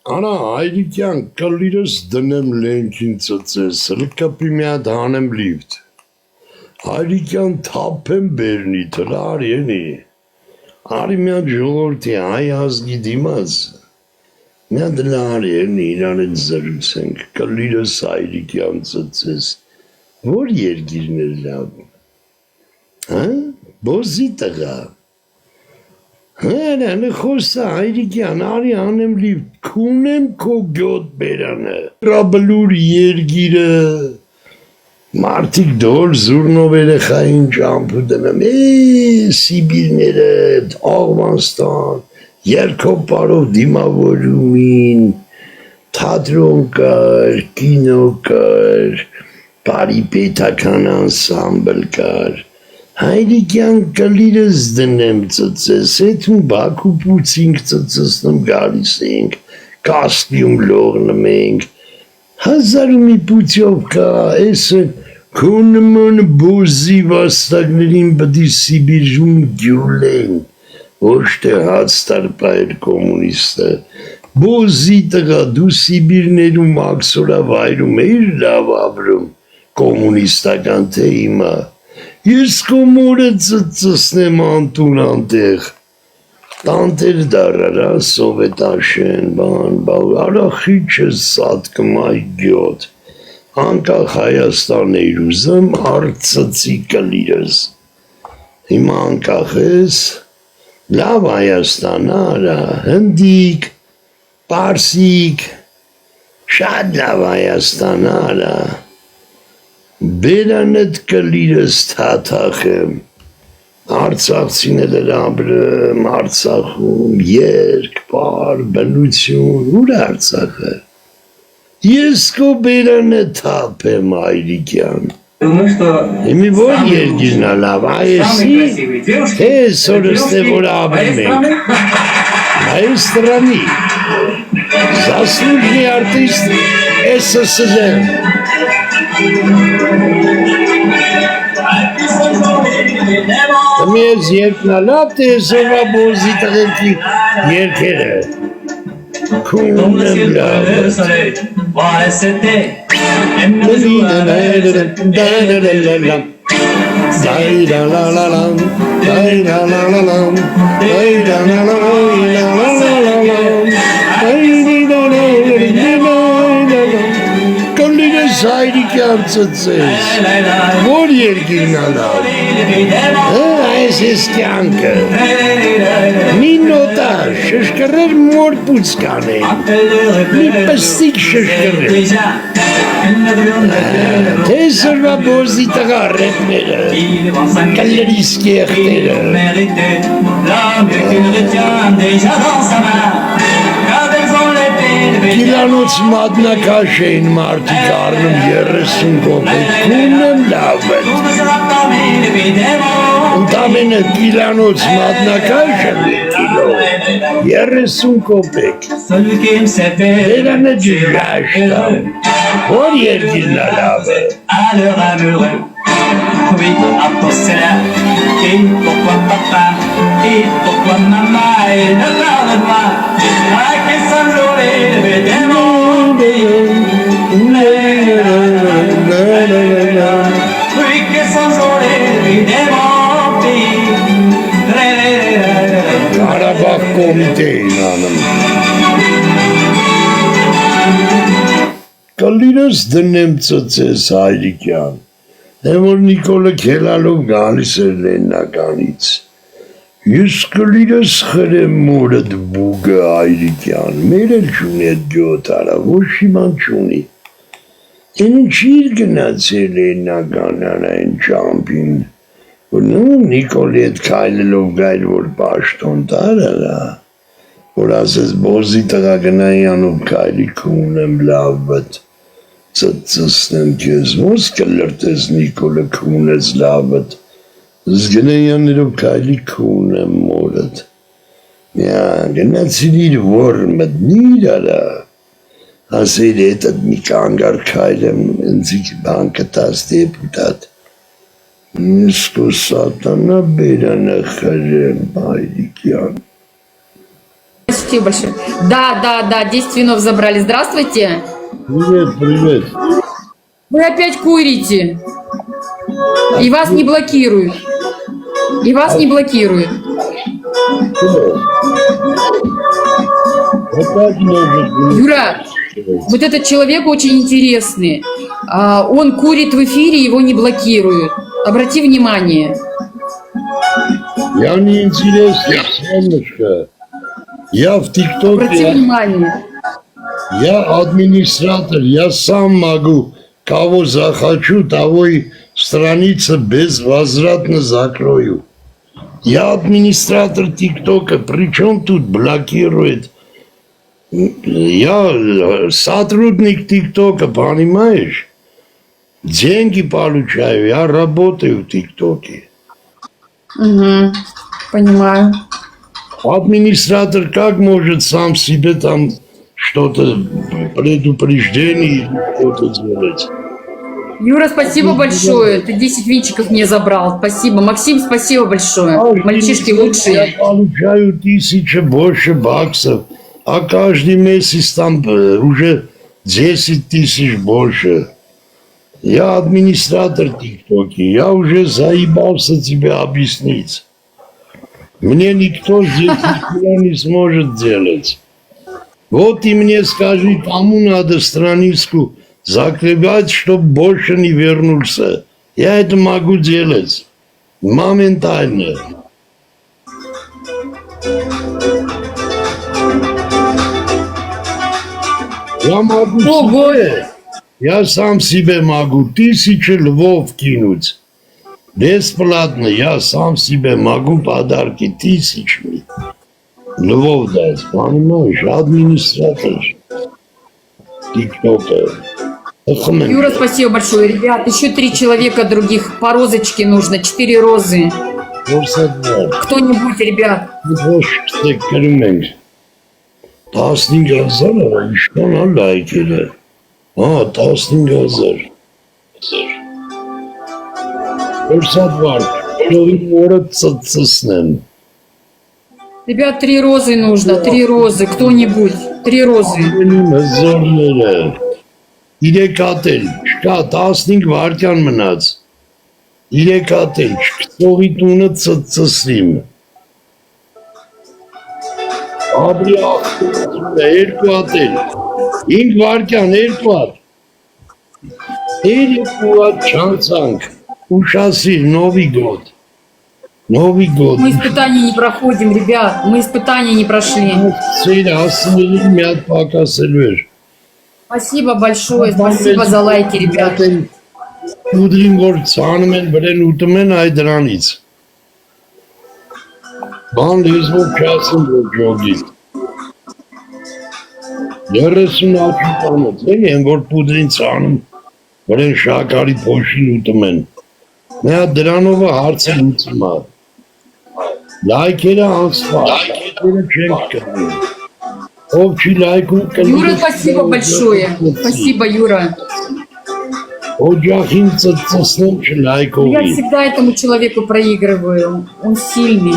Արա հայրիկյան կլիրս դնեմ լենքին ծծես, հլկապի միատ հանեմ լիվտ, հայրիկյան թապեմ բերնի, թրար ենի, արի միատ ժողորդի հայ ազգի դիմաց, միատ լար ենի իրան են զրուցենք, կլիրս հայրիկյան ծծես, որ երգիրն է լավ, բոզի տղա, Հերան խոսա հայրիկյան, արի անեմ լիվ, կունեմ քո գյոտ բերանը, ռաբլուր երգիրը, մարդիկ դոր զուրնով երեխային ճամփու դնեմ, Սիբիրները, Աղվանստան, երկոպարով դիմավորումին, թատրոն կար, կինո կար, բարի պետական անսամբլ կար, Հայրիկյան կլիրս դնեմ ծծես, էթուն բակու պուցինք ծծսնում գալիս ենք, կաստյում լողնում ենք, հազարու մի պուցյով կա, էսը քոնման բոզի վաստակներին բդի Սիբիրժում գյուլեն, ոչ թե հացտարպայր կոմունիստը, բոզի տղա դու Սիբիրներում աքսորավայրում էիր լավ ապրում, կոմունիստական թե հիմա, Ես կոմորը ծծսնեմ անտուն անտեղ, տանտեր դարարա սովետաշեն բան, արախի չես սատկմ այ գյոտ, անկախ Հայաստան էիր ուզեմ արծծի կլիրս, հիմա անկախ ես, լավ Հայաստան արա, հնդիկ, պարսիկ, շատ լավ Հայաստան արա, Բերանդ կլիրս թաթախեմ, արցախցիներ ապրեմ, Արցախում, երկ, պար, բնություն, ուր Արցախը, ես կո բերանը թապեմ այրիկյան, Իմի որ երգիրն ալավ, այեսի, թե սորստե որ ապրում ենք, այս տրանի, Zaslúžný artist SSSR. Měz jedna natezova bozitrenky yerkere. Kunem lavet. Հայրիկյան ծծես, որ երգիրն ալավ, այս ես կյանքը, մի նոտա շշկրեր մոր պուց կանեն, մի պստիկ շշկրեր, թե սրվա բոզի տղա ռեպները, կլրիս կեղտերը, Գիլանոց մատնակաշ էին մարդիկ առնում 30 կոպեկ, կունեմ լավ են, ընդամենը գիլանոց մատնակաշը կիլո, 30 կոպեկ, վերանը ջրաշտամ, որ երգիրն լավ է, Oui, après cela, et pourquoi papa, et pourquoi maman, et ne parle pas, à quel sang j'aurais demandé, oui, quel sang j'aurais demandé, Karabakh Comité, Կլիրս դնեմ ծծես հայրիկյան, որ Նիկոլը քելալով գալիս էր Լեննականից, ես կլիրս խրեմ մորդ բուգը հայրիկյան, մեր էլ չունի էդ գյոտարա, ոչ իման չունի, են ինչիր գնացել Լեննականան այն ճամպին, որ Նիկոլի էդ քայլելով գայլ, որ պաշտոն տարարա, որ ասես բոզի տղա գնայի անով քայլի կունեմ լավըտ, ծծսնեմ քեզ, ոնց կլրտես Նիկոլը քունես լավըտ, զգնեյաններով քայլի քունեմ մորդ, գնացիր իր որ մտնիր արա, ասեիր էտդ մի կանգար քայլեմ, ընձիկ բան կտաս դեպուտատ, ես կո սատանա բերանը խրեմ հայրիկյան, спасибо большое. Да, 10 винов забрали. Здравствуйте. Привет. Вы опять курите. И вас не блокируют. Опять может быть. Юра, вот этот человек очень интересный. Он курит в эфире, его не блокируют. Обрати внимание. Я не интересный, Солнышко. Я в Обрати ТикТоке, внимание. я администратор, я сам могу, кого захочу, того и страница безвозвратно закрою. Я администратор ТикТока, причем тут блокирует? Я сотрудник ТикТока, понимаешь? Деньги получаю, я работаю в ТикТоке. Угу, понимаю. Администратор как может сам себе там что-то предупреждение или что-то делать? Юра, спасибо большое. Ты 10 винчиков мне забрал. Спасибо. Максим, спасибо большое. Мальчишки Я лучшие. получаю 1000 больше баксов, а каждый месяц там уже 10 000 больше. Я администратор ТикТоки, я уже заебался тебе объяснить. Мне никто здесь ничего не сможет делать. Вот и мне скажи, кому надо страничку закрывать, чтобы больше не вернулся. Я это могу делать моментально. Я могу Ого! себе, я сам себе могу 1000 львов кинуть. Бесплатно я сам себе могу подарки 1000 львов дать. Понимаешь, администратор ТикТока. Юра, спасибо большое. Ребят, еще 3 человека других. По розочке нужно. 4 розы. Кто-нибудь, ребят. Tasning yazar işten alaykele. Tasning yazar. Fırsat var. Şovin uğratsın. Ребят, 3 розы нужно. 3 розы. Кто-нибудь. 3 розы. Benim zorlara. İle katil. Şka tasning varken mınaz. İle katil. Şovin uğratsın. Abi aklımda erkatil. İlk varken erkat. Erkat çansank. Ушаси, Новый год. Новый год. Мы испытания не проходим, ребят. Мы испытания не прошли. Söyle aslında ya пока сельвер. Спасибо большое. Спасибо за лайки, ребят. Ուդրին որ ցանում են վրեն ուտում են այդ դրանից։ Բան լեզվով չասում որ ջոգի։ 30 աշուտանոց են որ պուդրին ցանում վրեն շաքարի փոշին ուտում են։ Նա դրանով հարցը լուծում է։ Լայքերը անսպար, լայքերը չեն կրում։ Ով չի լայքում կրում։ Юра, спасибо большое. Спасибо, Юра. Օջախին ծծծնեմ չլայքովի։ Я всегда этому человеку проигрываю. Он сильный.